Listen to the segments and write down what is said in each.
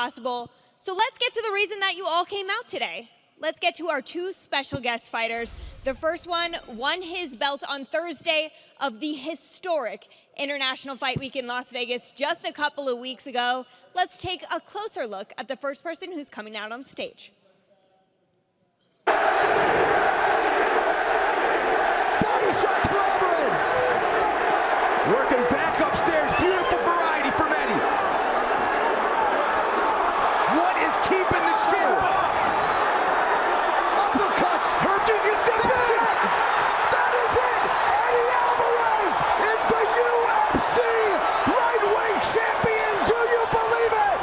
possible. So let's get to the reason that you all came out today. Let's get to our two special guest fighters. The first one won his belt on Thursday of the historic International Fight Week in Las Vegas just a couple of weeks ago. Let's take a closer look at the first person who's coming out on stage. Body shots for Alvarez. Working back upstairs. Beautiful variety from Eddie. What is keeping the chin up? Uppercuts. Herb just gets that is it. That is it. Eddie Alvarez is the UFC lightweight champion. Do you believe it?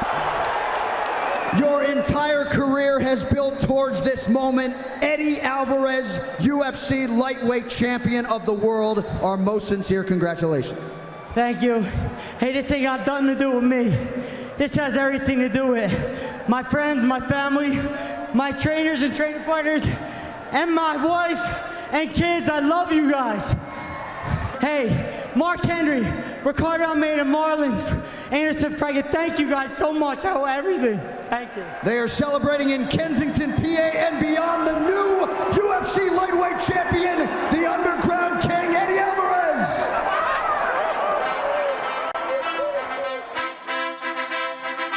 Your entire career has built towards this moment. Eddie Alvarez, UFC lightweight champion of the world. Our most sincere congratulations. Thank you. Hey, this ain't got nothing to do with me. This has everything to do with my friends, my family, my trainers and training partners, and my wife and kids. I love you guys. Hey, Mark Henry, Ricardo Almeida, Marlon, Anderson Fraggett, thank you guys so much. I owe everything. Thank you. They are celebrating in Kensington, PA, and beyond the new UFC lightweight champion, the Underground King, Eddie Alvarez.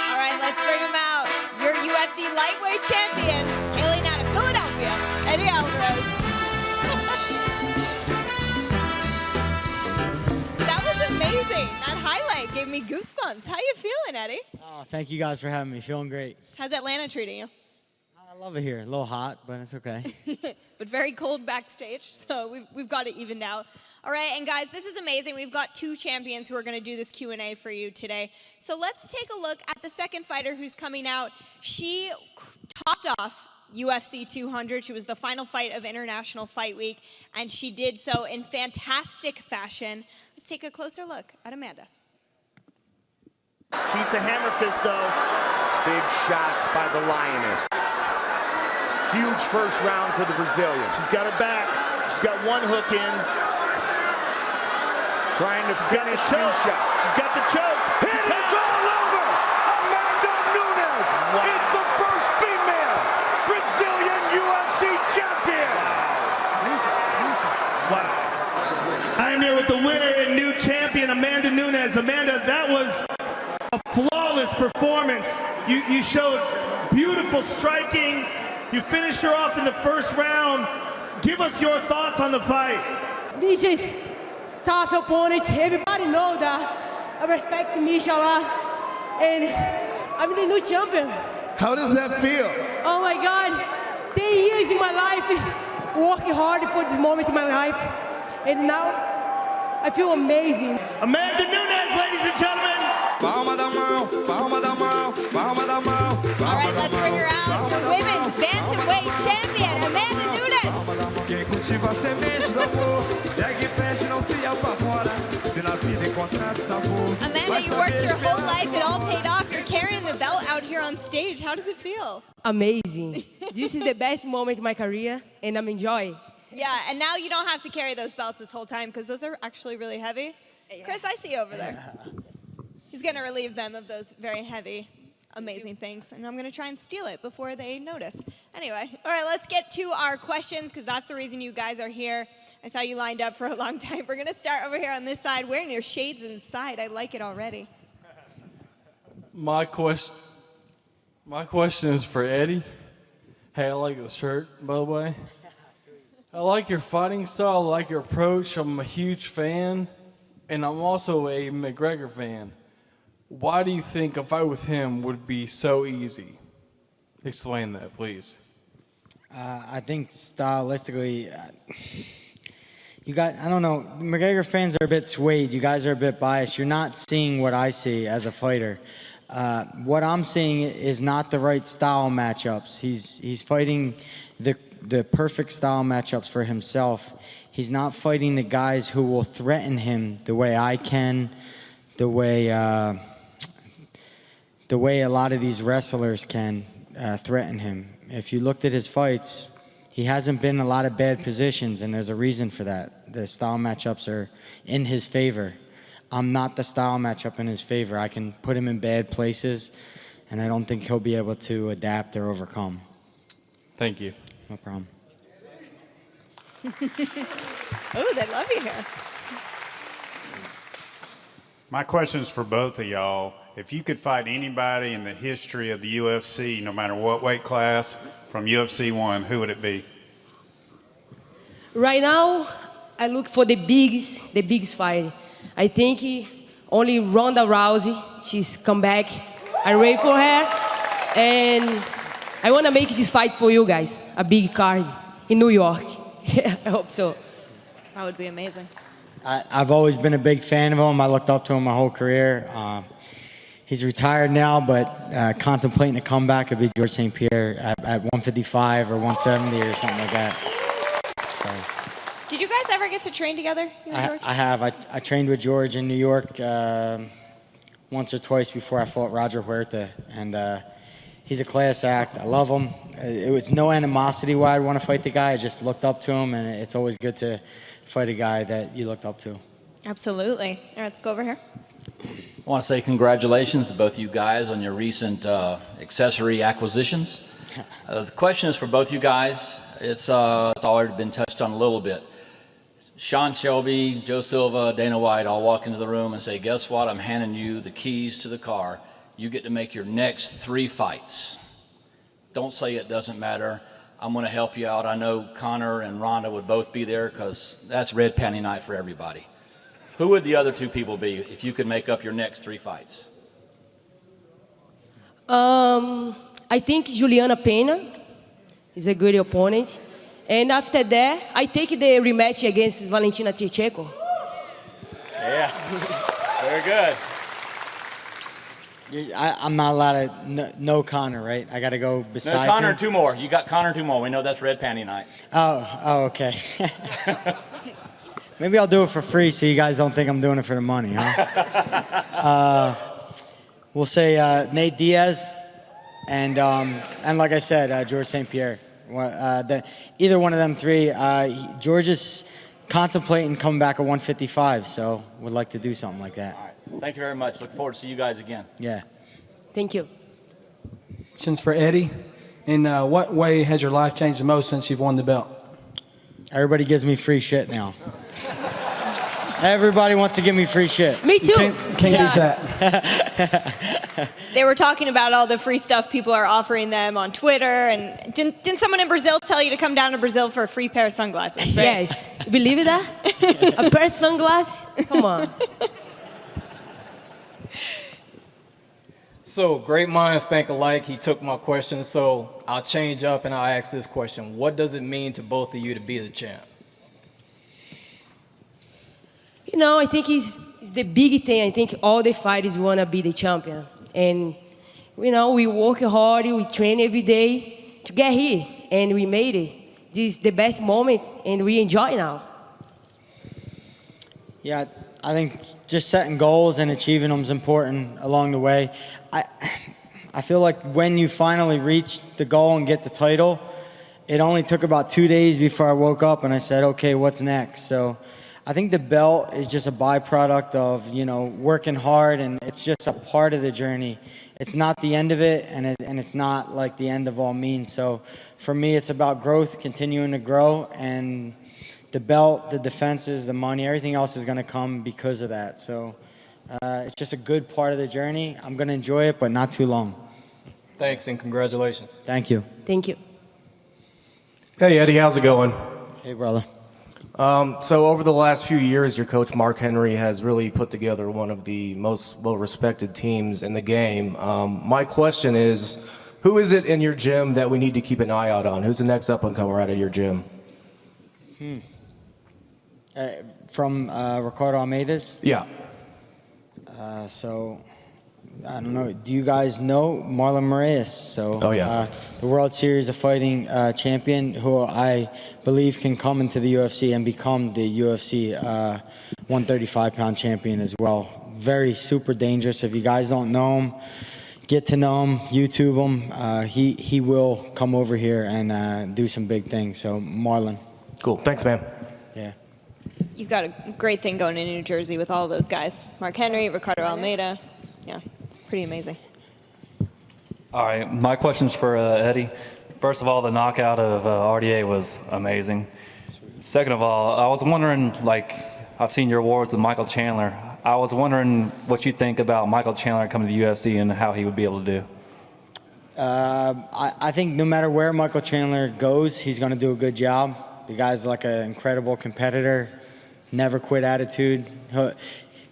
All right, let's bring him out. Your UFC lightweight champion, hailing out of Philadelphia, Eddie Alvarez. That was amazing. That highlight gave me goosebumps. How you feeling, Eddie? Oh, thank you guys for having me. Feeling great. How's Atlanta treating you? I love it here. A little hot, but it's okay. But very cold backstage, so we've got it evened out. All right, and guys, this is amazing. We've got two champions who are going to do this Q&A for you today. So let's take a look at the second fighter who's coming out. She topped off UFC 200. She was the final fight of International Fight Week, and she did so in fantastic fashion. Let's take a closer look at Amanda. Cheats a hammer fist, though. Big shots by the Lioness. Huge first round for the Brazilian. She's got her back. She's got one hook in. Trying to finish choke. shot. She's got the choke. It is all over! Amanda Nunes is the first female Brazilian UFC champion! Wow. I am here with the winner and new champion, Amanda Nunes. Amanda, that was a flawless performance. You showed beautiful striking. You finished her off in the first round. Give us your thoughts on the fight. Misha's tough opponent. Everybody know that. I respect Misha a lot. And I'm the new champion. How does that feel? Oh my God. 10 years in my life, working hard for this moment in my life. And now, I feel amazing. Amanda Nunes, ladies and gentlemen. All right, let's bring her out. Your women's bantamweight champion, Amanda Nunes. Amanda, you worked your whole life. It all paid off. You're carrying the belt out here on stage. How does it feel? Amazing. This is the best moment in my career, and I'm enjoying. Yeah, and now you don't have to carry those belts this whole time because those are actually really heavy. Yeah. Chris, I see you over there. He's going to relieve them of those very heavy, amazing things. And I'm going to try and steal it before they notice. Anyway, all right, let's get to our questions because that's the reason you guys are here. I saw you lined up for a long time. We're going to start over here on this side, wearing your shades inside. I like it already. My question is for Eddie. Hey, I like the shirt, by the way. I like your fighting style. I like your approach. I'm a huge fan. And I'm also a McGregor fan. Why do you think a fight with him would be so easy? Explain that, please. I think stylistically, I don't know, McGregor fans are a bit swayed. You guys are a bit biased. You're not seeing what I see as a fighter. What I'm seeing is not the right style matchups. He's fighting the perfect style matchups for himself. He's not fighting the guys who will threaten him the way I can, the way a lot of these wrestlers can threaten him. If you looked at his fights, he hasn't been in a lot of bad positions, and there's a reason for that. The style matchups are in his favor. I'm not the style matchup in his favor. I can put him in bad places, and I don't think he'll be able to adapt or overcome. Thank you. No problem. Oh, they love you here. My question is for both of y'all. If you could fight anybody in the history of the UFC, no matter what weight class, from UFC 1, who would it be? Right now, I look for the biggest fight. I think only Ronda Rousey, she's come back. I ready for her. And I want to make this fight for you guys, a big card in New York. I hope so. That would be amazing. I've always been a big fan of him. I looked up to him my whole career. He's retired now, but contemplating a comeback would be George St. Pierre at 155 or 170 or something like that. So, Did you guys ever get to train together, you and George? I have. I trained with George in New York once or twice before I fought Roger Huerta, and he's a class act. I love him. It was no animosity why I'd want to fight the guy. I just looked up to him, and it's always good to fight a guy that you looked up to. Absolutely. All right, let's go over here. I want to say congratulations to both you guys on your recent accessory acquisitions. The question is for both you guys. It's already been touched on a little bit. Sean Shelby, Joe Silva, Dana White all walk into the room and say, guess what? I'm handing you the keys to the car. You get to make your next 3 fights. Don't say it doesn't matter. I'm going to help you out. I know Conor and Ronda would both be there because that's red panty night for everybody. Who would the other 2 people be if you could make up your next 3 fights? I think Juliana Pena is a good opponent. And after that, I take the rematch against Valentina Shevchenko. Yeah, very good. I'm not allowed to no Conor, right? I got to go besides No, Conor him? 2 more. You got Conor 2 more. We know that's red panty night. Oh, okay. Maybe I'll do it for free so you guys don't think I'm doing it for the money, huh? We'll say Nate Diaz and like I said, George St. Pierre. Either one of them 3. George is contemplating coming back at 155, so would like to do something like that. All right. Thank you very much. Look forward to see you guys again. Yeah. Thank you. Questions for Eddie. In what way has your life changed the most since you've won the belt? Everybody gives me free shit now. Everybody wants to give me free shit. Me too. Can't beat that. They were talking about all the free stuff people are offering them on Twitter. And didn't someone in Brazil tell you to come down to Brazil for a free pair of sunglasses, right? Yes. Believe that? A pair of sunglasses? Come on. So, great minds think alike. He took my question, so I'll change up and I'll ask this question. What does it mean to both of you to be the champ? You know, I think it's the big thing. I think all the fighters want to be the champion. And, you know, we work hard, we train every day to get here. And we made it. This is the best moment, and we enjoy now. Yeah, I think just setting goals and achieving them is important along the way. I feel like when you finally reach the goal and get the title, it only took about 2 days before I woke up and I said, okay, what's next? So I think the belt is just a byproduct of, you know, working hard, and it's just a part of the journey. It's not the end of it, and it's not like the end of all means. So for me, it's about growth, continuing to grow, and the belt, the defenses, the money, everything else is going to come because of that. So it's just a good part of the journey. I'm going to enjoy it, but not too long. Thanks and congratulations. Thank you. Thank you. Hey, Eddie, how's it going? Hey, brother. So over the last few years, your coach, Mark Henry, has really put together one of the most well-respected teams in the game. My question is, who is it in your gym that we need to keep an eye out on? Who's the next up-and-comer out of your gym? From Ricardo Almeida's? Yeah. So, I don't know. Do you guys know Marlon Moraes? So, Oh, yeah. The World Series of Fighting champion, who I believe can come into the UFC and become the UFC 135-pound champion as well. Very super dangerous. If you guys don't know him, get to know him, YouTube him. He will come over here and do some big things. So, Marlon. Cool. Thanks, man. Yeah. You've got a great thing going in New Jersey with all those guys. Mark Henry, Ricardo Almeida. Yeah, it's pretty amazing. All right, my question's for Eddie. First of all, the knockout of RDA was amazing. Second of all, I was wondering, like, I've seen your awards with Michael Chandler. I was wondering what you think about Michael Chandler coming to the UFC and how he would be able to do. I think no matter where Michael Chandler goes, he's going to do a good job. The guy's like an incredible competitor, never quit attitude.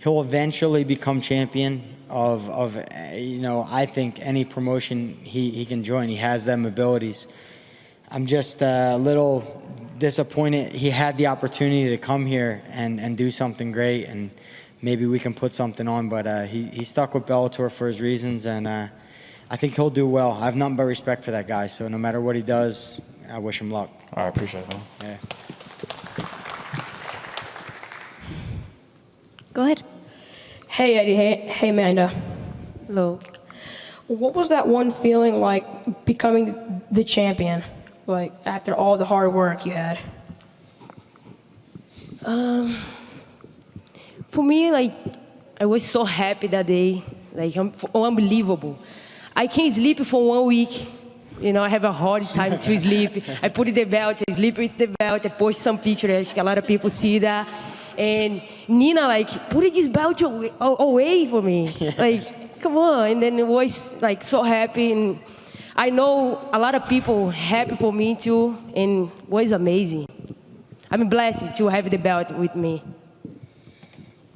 He'll eventually become champion of I think any promotion he can join. He has them abilities. I'm just a little disappointed he had the opportunity to come here and do something great, and maybe we can put something on, but he stuck with Bellator for his reasons, and I think he'll do well. I have nothing but respect for that guy, so no matter what he does, I wish him luck. All right, appreciate it, man. Yeah. Go ahead. Hey, Eddie. Hey, Amanda. Hello. What was that one feeling like becoming the champion, like after all the hard work you had? For me, like, I was so happy that day, like, unbelievable. I can't sleep for 1 week. You know, I have a hard time to sleep. I put the belt, I sleep with the belt, I post some pictures, a lot of people see that. And Nina, like, put this belt away for me. Like, come on. And then it was, like, so happy. And I know a lot of people happy for me, too, and it was amazing. I'm blessed to have the belt with me.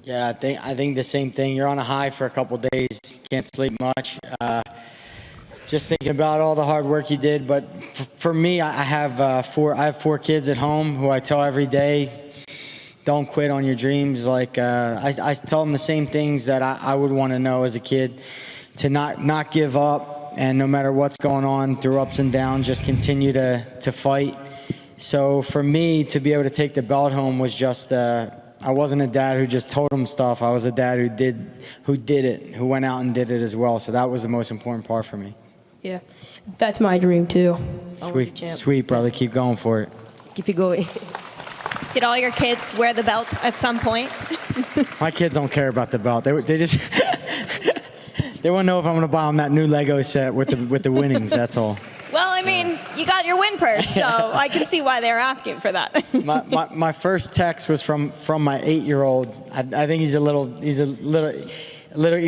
Yeah, I think the same thing. You're on a high for a couple days, can't sleep much. Just thinking about all the hard work you did. But for me, I have 4 kids at home who I tell every day, don't quit on your dreams. Like I tell them the same things that I would want to know as a kid, to not give up, and no matter what's going on through ups and downs, just continue to fight. So for me to be able to take the belt home was just I wasn't a dad who just told them stuff. I was a dad who did it, who went out and did it as well. So that was the most important part for me. Yeah, that's my dream too. Sweet, brother. Keep going for it. Keep it going. Did all your kids wear the belt at some point? My kids don't care about the belt. They just they want to know if I'm going to buy them that new Lego set with the winnings. That's all. Well, I mean, you got your win purse, so I can see why they're asking for that. my first text was from my 8-year-old. I think he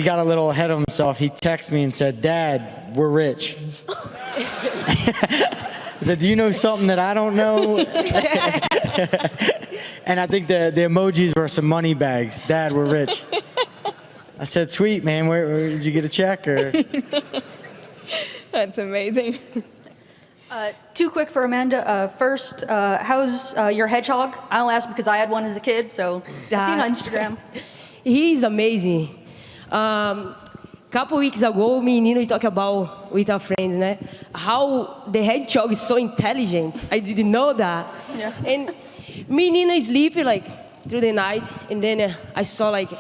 got a little ahead of himself. He texted me and said, "Dad, we're rich." I said, "Do you know something that I don't know?" And I think the emojis were some money bags. "Dad, we're rich." I said, "Sweet, man. Where did you get a check?" Or That's amazing. 2 quick for Amanda. First, how's your hedgehog? I only asked because I had one as a kid, so I've seen it on Instagram. He's amazing. Couple weeks ago, me and Nunes talked about with our friends, né? How the hedgehog is so intelligent. I didn't know that. Yeah. And me and Nunes sleep like through the night, and then I saw like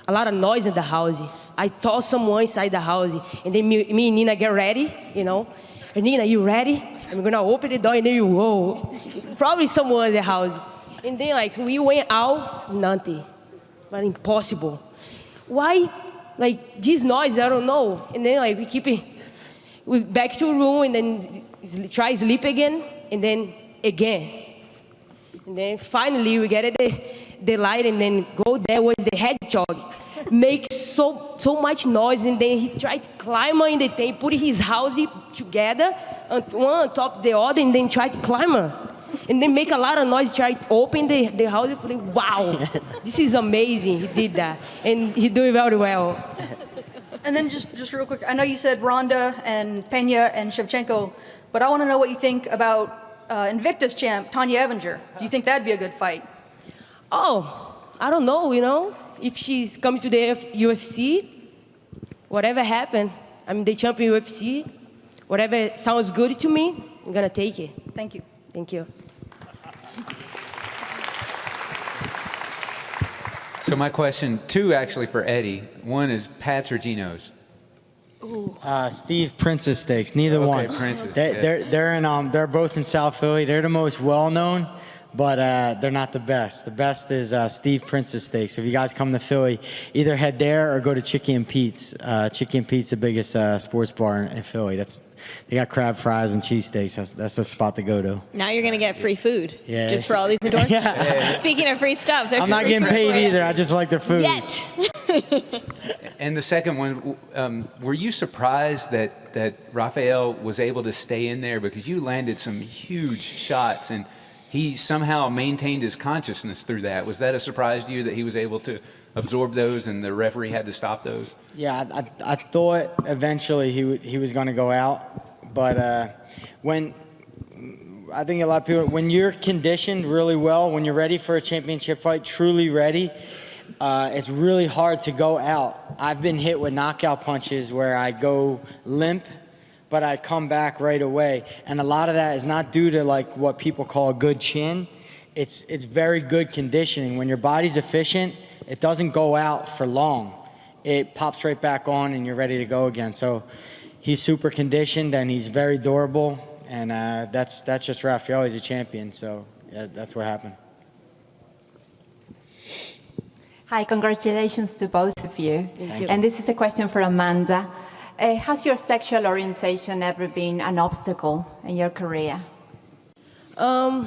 a lot of noise in the house. I thought someone inside the house, and then me and Nina get ready, you know. And Nina, you ready? I'm gonna open the door, and then you whoa, probably someone in the house. And then like we went out, nothing, but impossible. Why? Like this noise, I don't know. And then like we back to room, and then try sleep again, and then again. And then finally we get the light, and then go there was the hedgehog. Makes so much noise, and then he tried to climb in the thing, put his house together, one on top of the other, and then tried to climb. And then make a lot of noise, try to open the house. Wow, this is amazing. He did that, and he did it very well. And then just real quick, I know you said Ronda and Pena and Shevchenko, but I want to know what you think about Invictus champ Tanya Evinger. Do you think that'd be a good fight? Oh, I don't know, you know. If she's coming to the UFC, whatever happened, I'm the champion UFC. Whatever sounds good to me, I'm gonna take it. Thank you. Thank you. So my question, 2 actually for Eddie. One is Pat's or Gino's? Steve Prince's steaks. Neither one. Prince's. They're both in South Philly. They're the most well-known, but they're not the best. The best is Steve Prince's Steaks. So if you guys come to Philly, either head there or go to Chicky and Pete's. Chicky and Pete's the biggest sports bar in Philly. They got crab fries and cheesesteaks. That's the spot to go to. Now you're going to get free food. Yeah. Just for all these endorsements. Yeah. Speaking of free stuff, there's I'm not getting paid either. I just like their food. Yet. And the second one, were you surprised that Rafael was able to stay in there? Because you landed some huge shots and he somehow maintained his consciousness through that. Was that a surprise to you that he was able to absorb those and the referee had to stop those? Yeah, I thought eventually he was going to go out, but I think a lot of people, when you're conditioned really well, when you're ready for a championship fight, truly ready, it's really hard to go out. I've been hit with knockout punches where I go limp, but I come back right away, and a lot of that is not due to like what people call a good chin. It's very good conditioning. When your body's efficient, it doesn't go out for long. It pops right back on and you're ready to go again. So he's super conditioned and he's very durable, and that's just Rafael. He's a champion, so yeah, that's what happened. Hi, congratulations to both of you. Thank you. And this is a question for Amanda. Has your sexual orientation ever been an obstacle in your career? I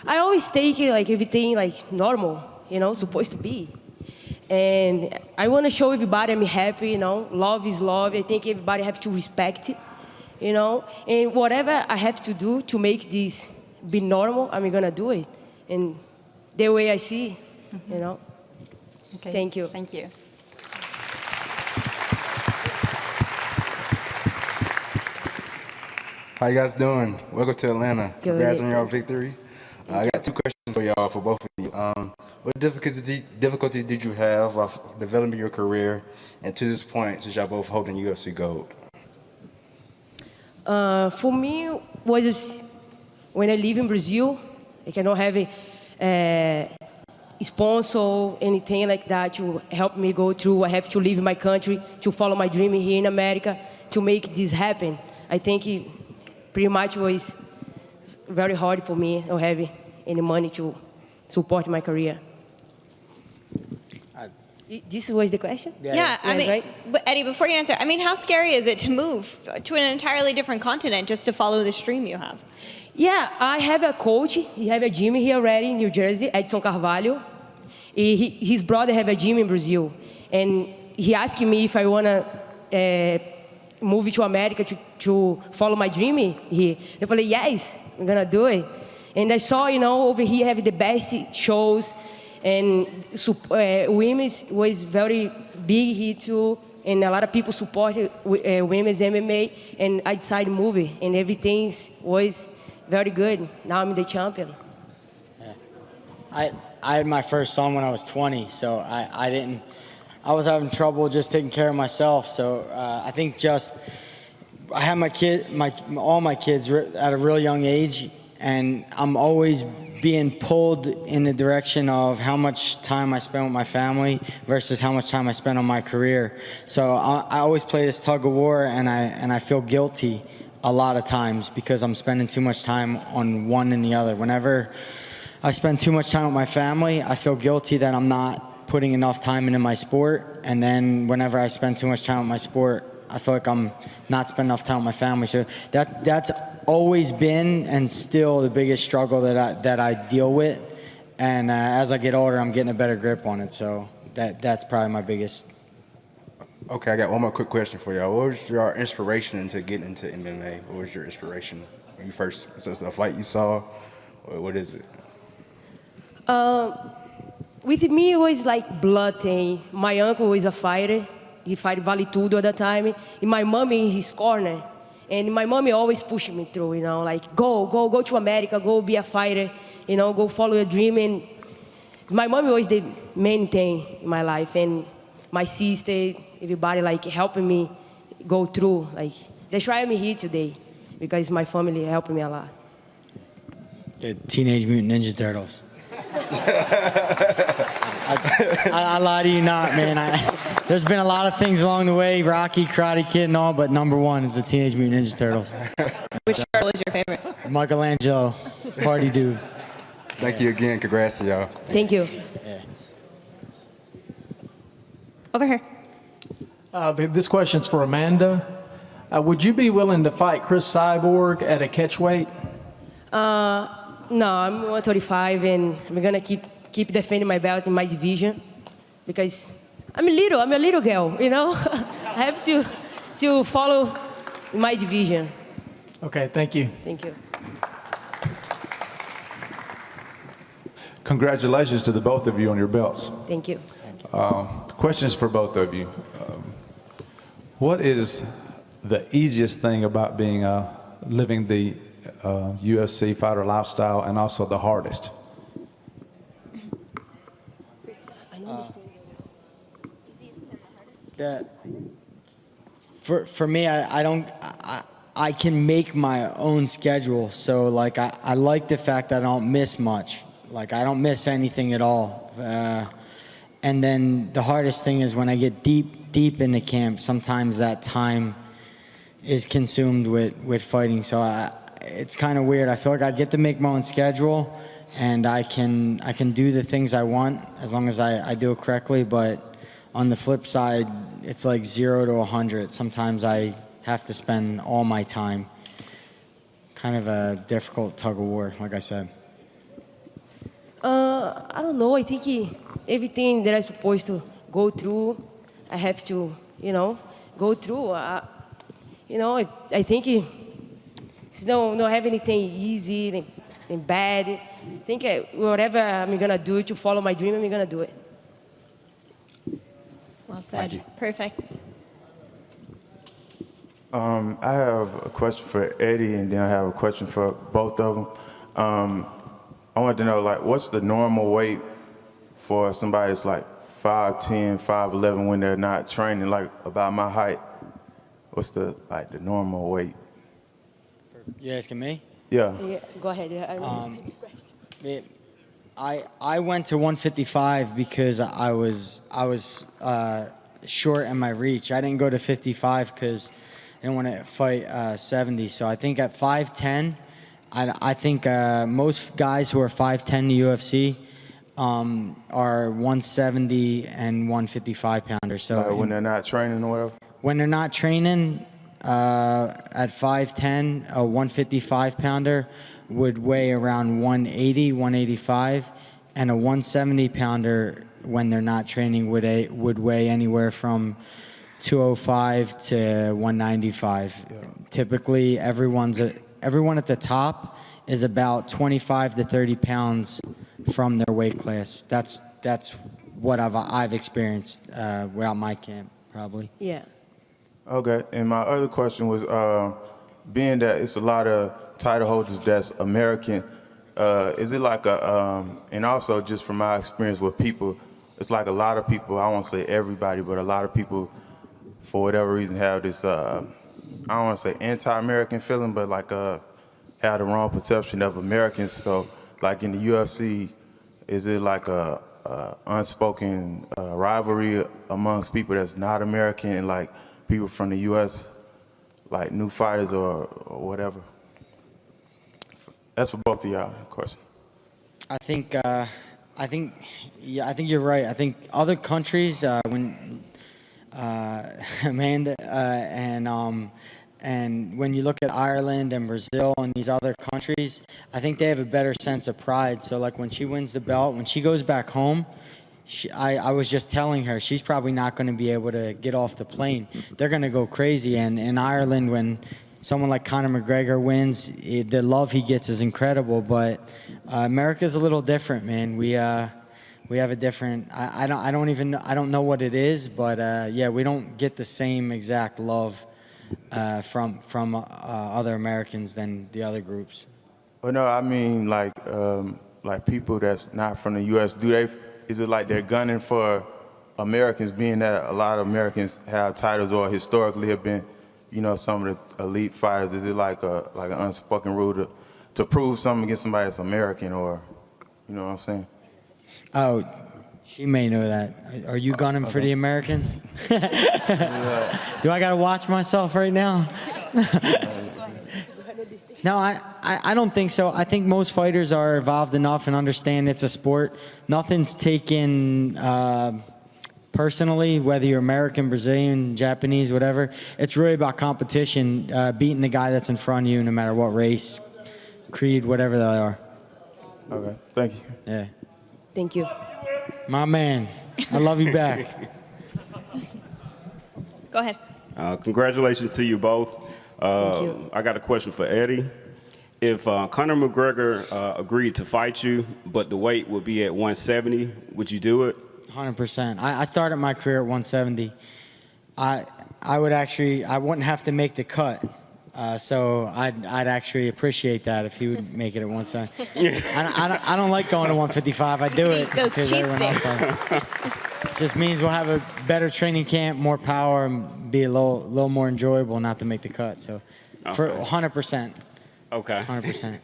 always take it like everything like normal, supposed to be. And I want to show everybody I'm happy, love is love. I think everybody have to respect it, and whatever I have to do to make this be normal, I'm going to do it. And the way I see, Okay. Thank you. Thank you. How you guys doing? Welcome to Atlanta. Good. Congrats on your victory. I got two questions for y'all, for both of you. What difficulties did you have of developing your career, and to this point, since y'all both holding UFC gold? For me, was when I live in Brazil, I cannot have a sponsor, anything like that to help me go through. I have to leave my country to follow my dream here in America to make this happen. I think it pretty much was very hard for me not having any money to support my career. This was the question? Yeah, I mean, right? but Eddie, before you answer, I mean, how scary is it to move to an entirely different continent just to follow this dream you have? Yeah, I have a coach. He have a gym here already in New Jersey, Edson Carvalho. His brother have a gym in Brazil. And he asked me if I want to move to America to follow my dream here. I said, yes, I'm going to do it. And I saw, over here have the best shows. And women's was very big here too. And a lot of people supported women's MMA. And I decided to move it. And everything was very good. Now I'm the champion. I had my first son when I was 20, so I was having trouble just taking care of myself. So I think I had all my kids at a real young age, and I'm always being pulled in the direction of how much time I spend with my family versus how much time I spend on my career. So I always play this tug of war, and I feel guilty a lot of times because I'm spending too much time on one and the other. Whenever I spend too much time with my family, I feel guilty that I'm not putting enough time into my sport. And then whenever I spend too much time with my sport, I feel like I'm not spending enough time with my family. So that's always been and still the biggest struggle that I deal with. And as I get older, I'm getting a better grip on it. So that's probably my biggest. Okay, I got one more quick question for y'all. What was your inspiration into getting into MMA? What was your inspiration when you first? Is this a fight you saw, or what is it? With me, it was like blood thing. My uncle was a fighter. He fight Vale Tudo at the time. And my mommy in his corner. And my mommy always pushed me through, like, go to America, go be a fighter, go follow your dream. And my mommy was the main thing in my life. And my sister, everybody, like, helping me go through. Like, that's why I'm here today, because my family helped me a lot. The Teenage Mutant Ninja Turtles. I lie to you not, man. There's been a lot of things along the way, Rocky, Karate Kid and all, but number one is the Teenage Mutant Ninja Turtles. Which turtle is your favorite? Michelangelo, party dude. Thank you again. Congrats to y'all. Thank you. Over here. This question's for Amanda. Would you be willing to fight Chris Cyborg at a catch weight? No, I'm 135, and I'm gonna keep defending my belt in my division because I'm a little girl, you know. I have to follow my division. Okay, thank you. Thank you. Congratulations to the both of you on your belts. Thank you. Questions for both of you. What is the easiest thing about being living the UFC fighter lifestyle, and also the hardest? For me, I can make my own schedule. So like I like the fact that I don't miss much. Like I don't miss anything at all. And then the hardest thing is when I get deep into camp, sometimes that time is consumed with fighting. So it's kind of weird. I feel like I get to make my own schedule, and I can do the things I want as long as I do it correctly. But on the flip side, it's like 0 to 100. Sometimes I have to spend all my time. Kind of a difficult tug of war, like I said. I don't know. I think everything that I'm supposed to go through, I have to, go through. I think it's not have anything easy and bad. I think whatever I'm gonna do to follow my dream, I'm gonna do it. Well said. Perfect. I have a question for Eddie, and then I have a question for both of them. I wanted to know, like, what's the normal weight for somebody that's like 5'10", 5'11" when they're not training, like about my height? What's the normal weight? You asking me? Yeah. Yeah, go ahead. I went to 155 because I was short in my reach. I didn't go to 55 because I didn't want to fight 70. So I think at 5'10", I think most guys who are 5'10" in the UFC are 170 and 155 pounders. So when they're not training or whatever? When they're not training, at 5'10", a 155 pounder would weigh around 180, 185, and a 170 pounder when they're not training would weigh anywhere from 205 to 195. Yeah. Typically, everyone at the top is about 25 to 30 pounds from their weight class. That's what I've experienced without my camp, probably. Yeah. Okay, and my other question was, being that it's a lot of title holders that's American, is it like and also just from my experience with people, it's like a lot of people, I won't say everybody, but a lot of people, for whatever reason, have this, I don't want to say anti-American feeling, but like have the wrong perception of Americans. So like in the UFC, is it like a unspoken rivalry amongst people that's not American and like people from the U.S., like new fighters or whatever? That's for both of y'all, of course. I think you're right. I think other countries, when Amanda and when you look at Ireland and Brazil and these other countries, I think they have a better sense of pride. So like when she wins the belt, when she goes back home, I was just telling her she's probably not going to be able to get off the plane. They're going to go crazy. And in Ireland, when someone like Conor McGregor wins, the love he gets is incredible. But America's a little different, man. We have a different. I don't know what it is, but yeah, we don't get the same exact love from other Americans than the other groups. Well, no, I mean like people that's not from the U.S. Is it like they're gunning for Americans, being that a lot of Americans have titles or historically have been, some of the elite fighters? Is it like an unspoken rule to prove something against somebody that's American, or, you know what I'm saying? Oh, she may know that. Are you gunning for the Americans? Do I got to watch myself right now? No, I don't think so. I think most fighters are evolved enough and understand it's a sport. Nothing's taken personally, whether you're American, Brazilian, Japanese, whatever. It's really about competition, beating the guy that's in front of you, no matter what race, creed, whatever they are. Okay, thank you. Yeah. Thank you. My man, I love you back. Go ahead. Congratulations to you both. Thank you. I got a question for Eddie. If Conor McGregor agreed to fight you, but the weight would be at 170, would you do it? 100%. I started my career at 170. I wouldn't have to make the cut. So I'd actually appreciate that if he would make it at 170. I don't like going to 155. I do it Those because everyone else does. Just means we'll have a better training camp, more power, and be a little more enjoyable not to make the cut. So for 100%. Okay. 100%.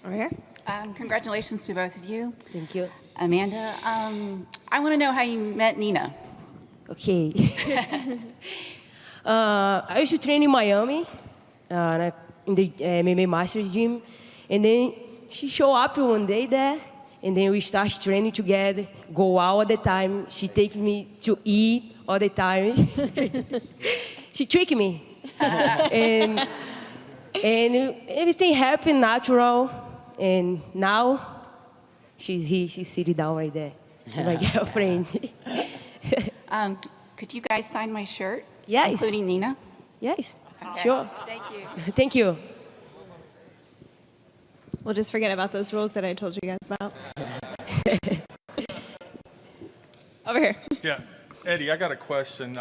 Over here. Congratulations to both of you. Thank you. Amanda, I want to know how you met Nina. Okay. I used to train in Miami, in the MMA Masters gym, and then she showed up one day there, and then we started training together, go out all the time. She take me to eat all the time. She tricked me, and everything happened natural, and now she's here. She's sitting down right there, my girlfriend. Could you guys sign my shirt? Yes. Including Nina? Yes, Okay. sure. Thank you. Thank you. We'll just forget about those rules that I told you guys about. Over here. Yeah, Eddie, I got a question.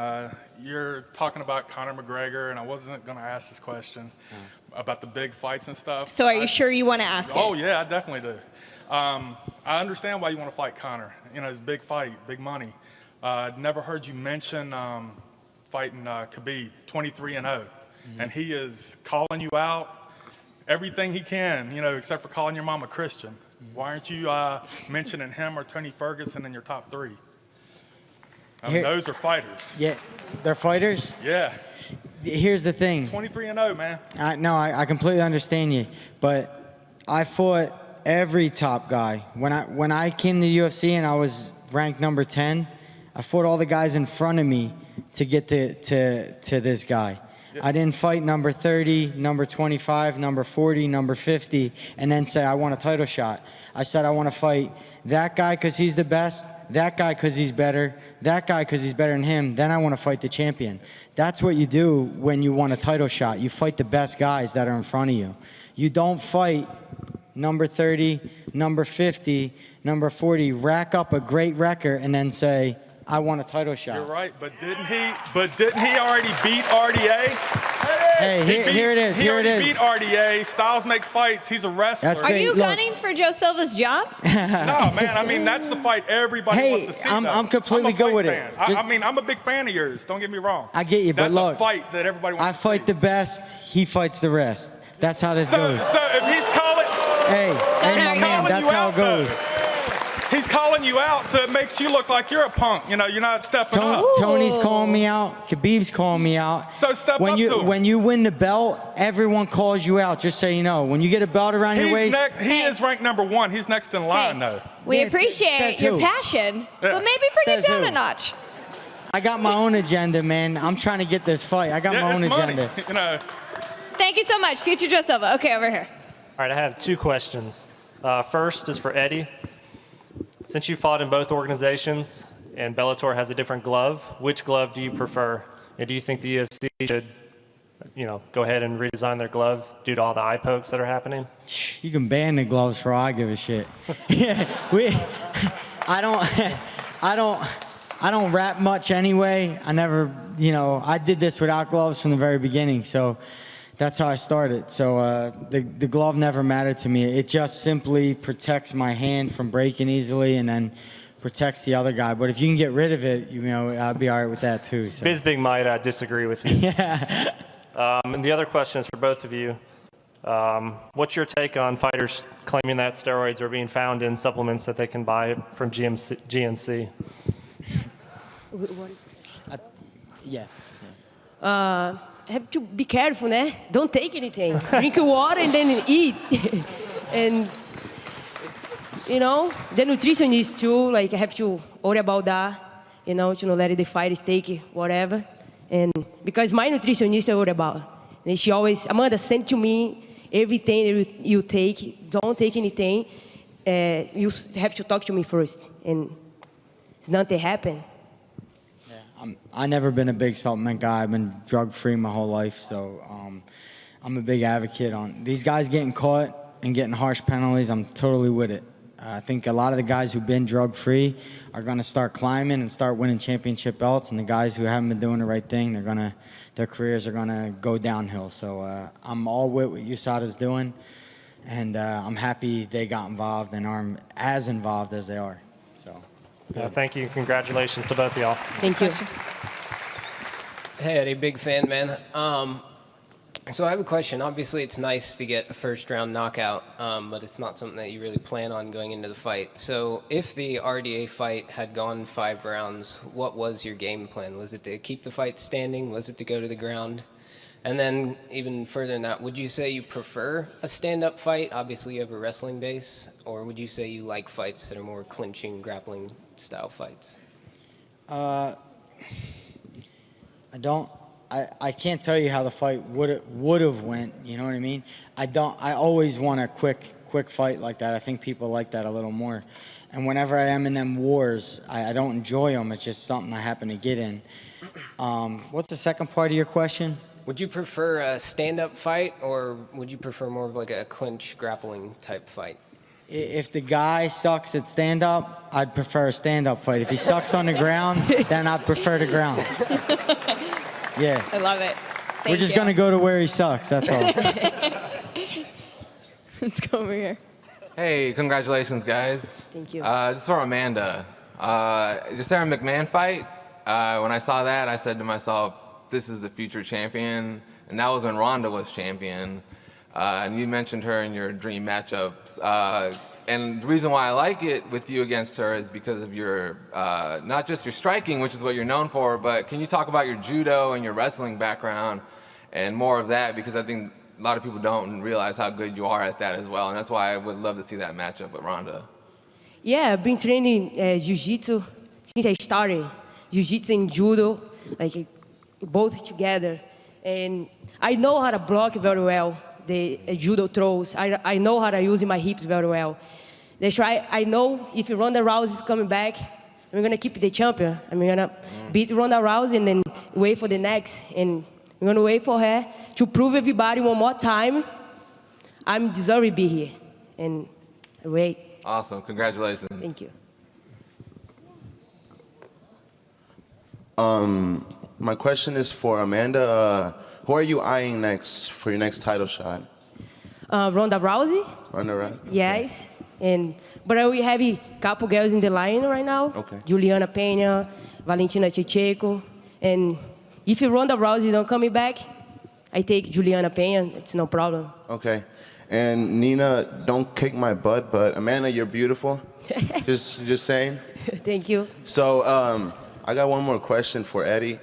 You're talking about Conor McGregor, and I wasn't going to ask this question about the big fights and stuff. So are you sure you want to ask Oh, it? yeah, I definitely do. I understand why you want to fight Conor. You know, it's a big fight, big money. Never heard you mention fighting Khabib, 23-0. And he is calling you out everything he can, you know, except for calling your mom a Christian. Why aren't you mentioning him or Tony Ferguson in your top three? I mean, those are fighters. Yeah, they're fighters? Yeah. Here's the thing. 23-0, man. I completely understand you, but I fought every top guy. When I came to the UFC and I was ranked number 10, I fought all the guys in front of me to get to this guy. I didn't fight number 30, number 25, number 40, number 50, and then say I want a title shot. I said I want to fight that guy because he's the best, that guy because he's better, that guy because he's better than him, then I want to fight the champion. That's what you do when you want a title shot. You fight the best guys that are in front of you. You don't fight number 30, number 50, number 40, rack up a great record, and then say, I want a title shot. You're right, but didn't he already beat RDA? Hey, here it is. He Here it already is. beat RDA. Styles make fights. He's a wrestler. That's Are great. you Look. gunning for Joe Silva's job? No, man. I mean, that's the fight everybody wants to see. I'm completely good with it. Fan. I mean, I'm a big fan of yours. Don't get me wrong. I get you, but That's look, a fight that everybody I wants to fight the best, he fights the rest. That's how this goes. So if he's calling, Hey, my man, that's how it goes. He's calling you out, so it makes you look like you're a punk. You know, you're not stepping up. Tony's calling me out. Khabib's calling me out. So step when up you to him. When you win the belt, everyone calls you out. Just so you know, when you get a belt around your waist, He is ranked number 1. He's next in line, though. We appreciate says your who? passion, Yeah. but maybe bring it Says down who? a notch. I got my own agenda, man. I'm trying to get this fight. I got my own it's money, agenda. You know. Thank you so much, future Joe Silva. Okay, over here. All right, I have two questions. First is for Eddie. Since you fought in both organizations and Bellator has a different glove, which glove do you prefer? And do you think the UFC should, go ahead and redesign their glove due to all the eye pokes that are happening? You can ban the gloves for all I give a shit. I don't rap much anyway. I never, I did this without gloves from the very beginning. So that's how I started. So the glove never mattered to me. It just simply protects my hand from breaking easily and then protects the other guy. But if you can get rid of it, I'll be all right with that too. So. Biz Big might disagree with you. Yeah. And the other question is for both of you. What's your take on fighters claiming that steroids are being found in supplements that they can buy from GNC? Yeah. have to be careful, né? Don't take anything. Drink water and then eat. And, you know, the nutritionist too, like I have to worry about that, you know, to not let the fighters take whatever. And because my nutritionist I worry about. And she always, Amanda, send to me everything that you take. Don't take anything. You have to talk to me first. And it's nothing happen. I've never been a big supplement guy. I've been drug-free my whole life, so I'm a big advocate on these guys getting caught and getting harsh penalties. I'm totally with it. I think a lot of the guys who've been drug-free are going to start climbing and start winning championship belts, and the guys who haven't been doing the right thing, their careers are going to go downhill. So I'm all with what USADA's doing, and I'm happy they got involved and are as involved as they are. So. Thank you. Congratulations to both of y'all. Thank you. Hey, Eddie, big fan, man. So I have a question. Obviously, it's nice to get a first-round knockout, but it's not something that you really plan on going into the fight. So if the RDA fight had gone 5 rounds, what was your game plan? Was it to keep the fight standing? Was it to go to the ground? And then even further than that, would you say you prefer a stand-up fight? Obviously, you have a wrestling base. Or would you say you like fights that are more clinching, grappling style fights? I can't tell you how the fight would have went. You know what I mean? I always want a quick fight like that. I think people like that a little more. And whenever I am in them wars, I don't enjoy them. It's just something I happen to get in. What's the second part of your question? Would you prefer a stand-up fight, or would you prefer more of like a clinch grappling type fight? If the guy sucks at stand-up, I'd prefer a stand-up fight. If he sucks on the ground, then I'd prefer the ground. Yeah. I love it. We're just going to go to where he sucks, that's all. Let's go over here. Hey, congratulations, guys. Thank you. Just for Amanda, the Sarah McMahon fight, when I saw that, I said to myself, this is the future champion. And that was when Ronda was champion. And you mentioned her in your dream matchups. And the reason why I like it with you against her is because of your, not just your striking, which is what you're known for, but can you talk about your judo and your wrestling background and more of that? Because I think a lot of people don't realize how good you are at that as well. And that's why I would love to see that matchup with Ronda. Yeah, I've been training jiu-jitsu since I started. Jiu-jitsu and judo, like both together. And I know how to block very well the judo throws. I know how to use my hips very well. That's right. I know if Ronda Rousey is coming back, I'm going to keep the champion. I'm going to beat Ronda Rousey and then wait for the next. And I'm going to wait for her to prove everybody one more time I'm deserving to be here. And wait. Awesome. Congratulations. Thank you. My question is for Amanda. Who are you eyeing next for your next title shot? Ronda Rousey? Ronda Rousey? Yes. But we have a couple girls in the line right now. Okay. Juliana Peña, Valentina Shevchenko. And if Ronda Rousey don't coming back, I take Juliana Peña. It's no problem. Okay. And Nina, don't kick my butt, but Amanda, you're beautiful. just saying. Thank you. So I got one more question for Eddie.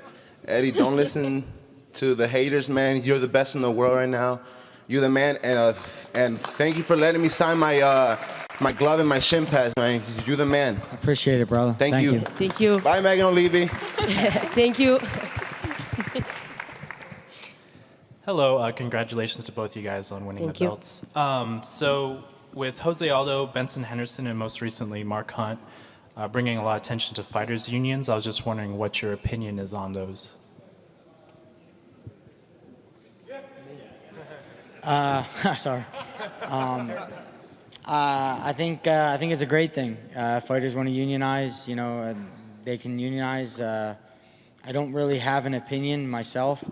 Eddie, don't listen to the haters, man. You're the best in the world right now. You're the man, and thank you for letting me sign my my glove and my shin pads, man. You're the man. I appreciate it, brother. Thank you. Thank you. Bye, Megan O'Leary. Thank you. Hello, congratulations to both you guys on winning the belts. So with Jose Aldo, Benson Henderson, and most recently Mark Hunt bringing a lot of attention to fighters unions, I was just wondering what your opinion is on those. Sorry. I think it's a great thing. Fighters want to unionize. You know, they can unionize. I don't really have an opinion myself.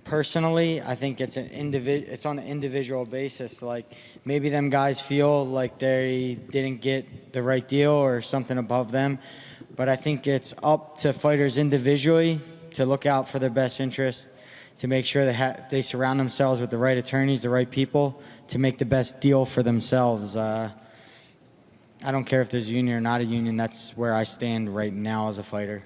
Personally, I think it's it's on an individual basis. Like maybe them guys feel like they didn't get the right deal or something above them, but I think it's up to fighters individually to look out for their best interest, to make sure they surround themselves with the right attorneys, the right people, to make the best deal for themselves. I don't care if there's a union or not a union. That's where I stand right now as a fighter.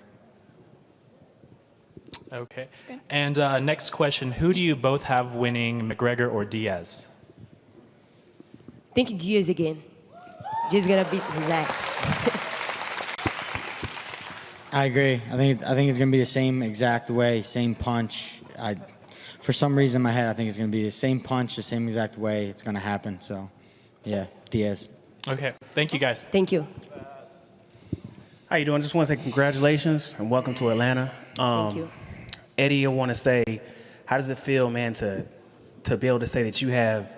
Okay. And next question, who do you both have winning, McGregor or Diaz? I think Diaz again. Diaz gonna beat his ass. I agree. I think it's gonna be the same exact way, same punch. For some reason in my head, I think it's gonna be the same punch, the same exact way. It's gonna happen. So, yeah, Diaz. Okay. Thank you, guys. Thank you. How you doing? Just want to say congratulations and welcome to Atlanta. Thank you. Eddie, I want to say, how does it feel, man, to be able to say that you have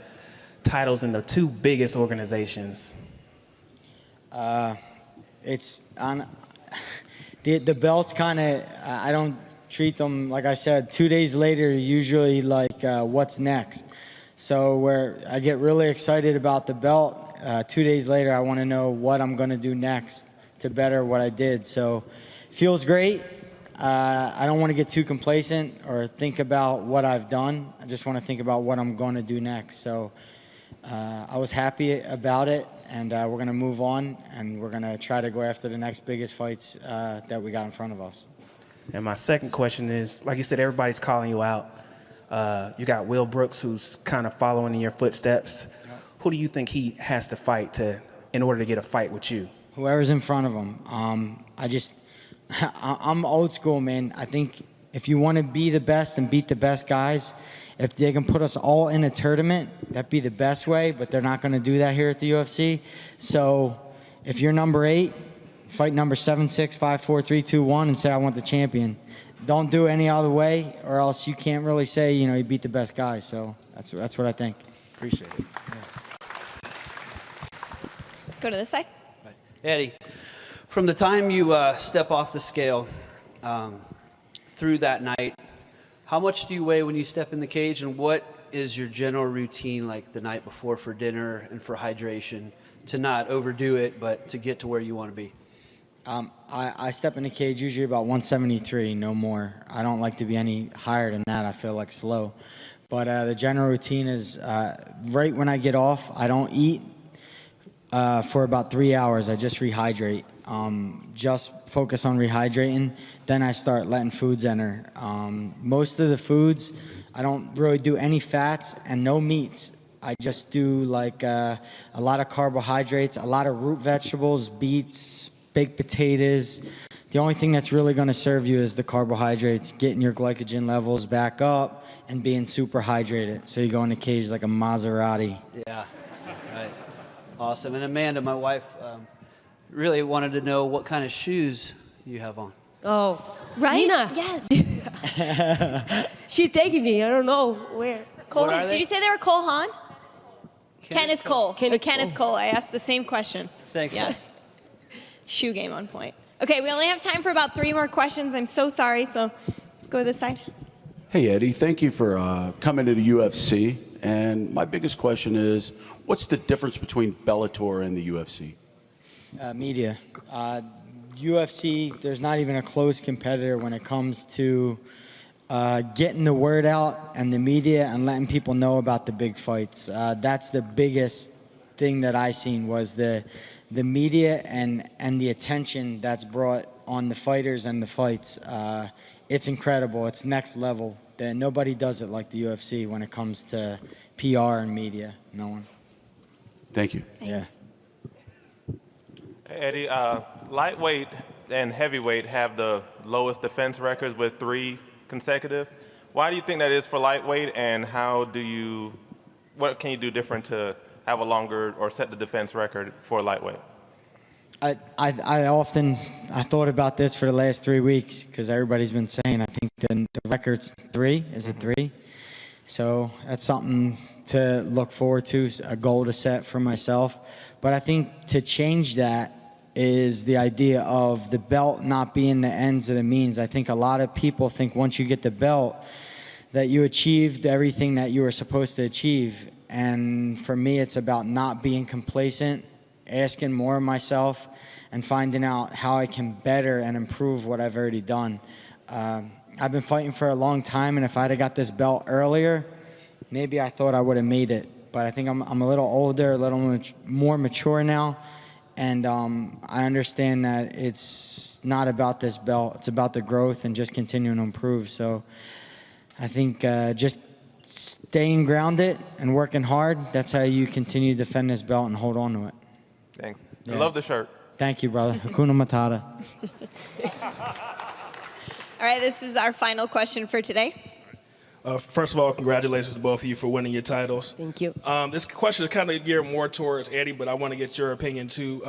titles in the two biggest organizations? It's on the belts. Kind of, I don't treat them like I said. 2 days later, usually like what's next. So where I get really excited about the belt, 2 days later, I want to know what I'm going to do next to better what I did. So feels great. I don't want to get too complacent or think about what I've done. I just want to think about what I'm going to do next. So I was happy about it, and we're going to move on, and we're going to try to go after the next biggest fights that we got in front of us. And my second question is, like you said, everybody's calling you out. You got Will Brooks, who's kind of following in your footsteps. Yep. Who do you think he has to fight in order to get a fight with you? Whoever's in front of him. I'm old school, man. I think if you want to be the best and beat the best guys, if they can put us all in a tournament, that'd be the best way, but they're not going to do that here at the UFC. So if you're number 8, fight number 7, 6, 5, 4, 3, 2, 1 and say, I want the champion. Don't do it any other way, or else you can't really say, you beat the best guy. So that's what I think. Appreciate it. Yeah. Let's go to this side. Eddie, from the time you step off the scale through that night, how much do you weigh when you step in the cage, and what is your general routine like the night before for dinner and for hydration to not overdo it, but to get to where you want to be? I step in the cage usually about 173, no more. I don't like to be any higher than that. I feel like slow. But the general routine is right when I get off, I don't eat for about 3 hours. I just rehydrate. Just focus on rehydrating. Then I start letting foods enter. Most of the foods, I don't really do any fats and no meats. I just do like a lot of carbohydrates, a lot of root vegetables, beets, baked potatoes. The only thing that's really going to serve you is the carbohydrates, getting your glycogen levels back up and being super hydrated. So you go in the cage like a Maserati. Yeah, right. Awesome. And Amanda, my wife, really wanted to know what kind of shoes you have on. Oh, right? Nina. Yes. She taking me. I don't know where. Cole, What are they? did you say they were Cole Haan? Kenneth Cole. Kenneth Cole. I asked the same question. Thanks. Yes. Shoe game on point. Okay, we only have time for about 3 more questions. I'm so sorry, so let's go to this side. Hey, Eddie, thank you for coming to the UFC. And my biggest question is, what's the difference between Bellator and the UFC? Media. UFC, there's not even a close competitor when it comes to getting the word out and the media and letting people know about the big fights. That's the biggest thing that I seen was the media and the attention that's brought on the fighters and the fights. It's incredible. It's next level. Nobody does it like the UFC when it comes to PR and media. No one. Thank you. Thanks. Eddie, lightweight and heavyweight have the lowest defense records with 3 consecutive. Why do you think that is for lightweight, and what can you do different to have a longer or set the defense record for lightweight? I thought about this for the last 3 weeks because everybody's been saying, I think the record's 3. Is it 3? So that's something to look forward to, a goal to set for myself. But I think to change that is the idea of the belt not being the ends of the means. I think a lot of people think once you get the belt that you achieved everything that you were supposed to achieve. And for me, it's about not being complacent, asking more of myself, and finding out how I can better and improve what I've already done. I've been fighting for a long time, and if I'd have got this belt earlier, maybe I thought I would have made it. But I think I'm a little older, a little more mature now, And I understand that it's not about this belt. It's about the growth and just continuing to improve. So I think just staying grounded and working hard, that's how you continue to defend this belt and hold on to it. Thanks. Yeah. I love the shirt. Thank you, brother. Hakuna Matata. All right, this is our final question for today. First of all, congratulations to both of you for winning your titles. Thank you. This question is kind of geared more towards Eddie, but I want to get your opinion too.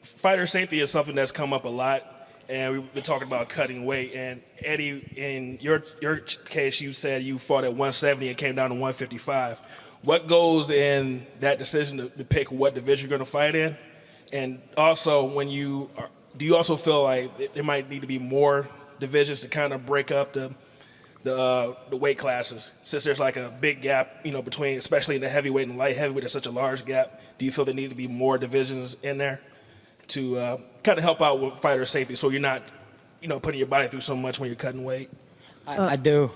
Fighter safety is something that's come up a lot, and we've been talking about cutting weight. And Eddie, in your case, you said you fought at 170 and came down to 155. What goes in that decision to pick what division you're going to fight in? And also, do you also feel like there might need to be more divisions to kind of break up the weight classes, since there's like a big gap, between, especially in the heavyweight and light heavyweight, there's such a large gap. Do you feel there need to be more divisions in there to kind of help out with fighter safety, so you're not, putting your body through so much when you're cutting weight? I do.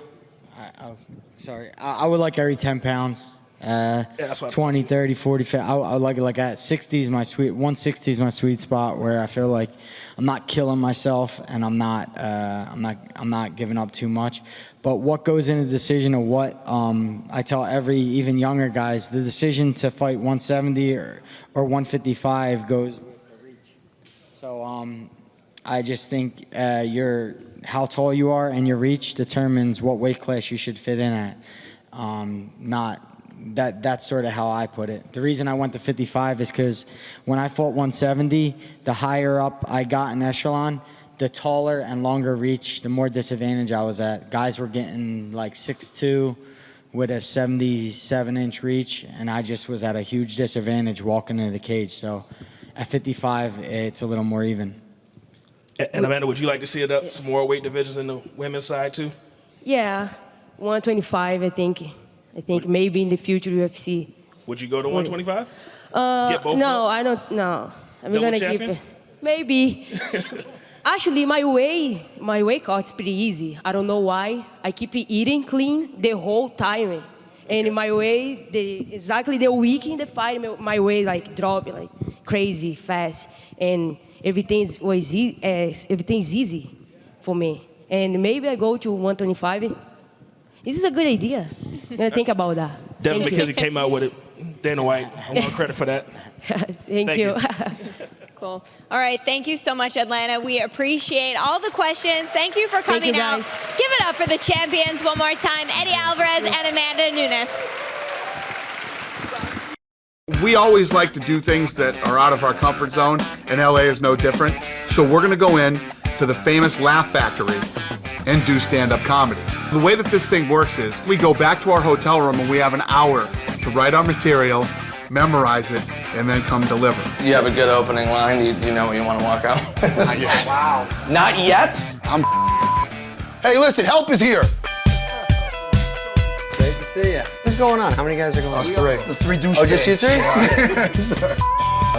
Sorry. I would like every 10 pounds. That's what 20, 30, 40, I would like it like at 60 is my 160 is my sweet spot, where I feel like I'm not killing myself and I'm not giving up too much. But what goes into the decision of what, I tell even younger guys, the decision to fight 170 or 155 goes with the reach. So I just think how tall you are and your reach determines what weight class you should fit in at. That's sort of how I put it. The reason I went to 55 is because when I fought 170, the higher up I got in echelon, the taller and longer reach, the more disadvantage I was at. Guys were getting like 6'2", with a 77-inch reach, and I just was at a huge disadvantage walking into the cage. So at 55, it's a little more even. And Amanda, would you like to see some more weight divisions in the women's side too? Yeah, 125, I think. I think maybe in the future UFC. Would you go to 125? Get both no, belts? I don't. No, I'm Double gonna champion? keep it. Maybe. Actually, my weight cut's pretty easy. I don't know why. I keep eating clean the whole time, and my weight, exactly the week in the fight, my weight like dropped like crazy fast, and everything's easy for me. And maybe I go to 125. This is a good idea. I'm gonna think about that. Definitely, because he came out with it. Dana White, I want credit for that. Thank you. Cool. All right. Thank you so much, Atlanta. We appreciate all the questions. Thank you for coming out. Give it up for the champions one more time, Eddie Alvarez and Amanda Nunes. We always like to do things that are out of our comfort zone, and LA is no different. So we're going to go in to the famous Laugh Factory and do stand-up comedy. The way that this thing works is we go back to our hotel room and we have an hour to write our material, memorize it, and then come deliver. You have a good opening line. You know what you want to walk out? Not yet. Wow. Not yet? Hey, listen, help is here. Great to see you. What's going on? How many guys are going on? Us three. The three douchebags. Oh, just you three?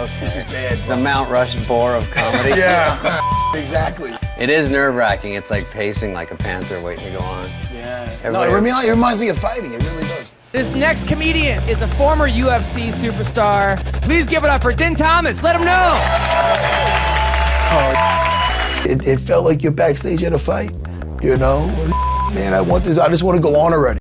Okay. This is bad. The Mount Rushmore of comedy. Yeah, exactly. It is nerve-wracking. It's like pacing like a panther waiting to go on. Yeah. No, it reminds me of fighting. It really does. This next comedian is a former UFC superstar. Please give it up for Din Thomas. Let him know. It felt like you're backstage at a fight, you know? Man, I just want to go on already.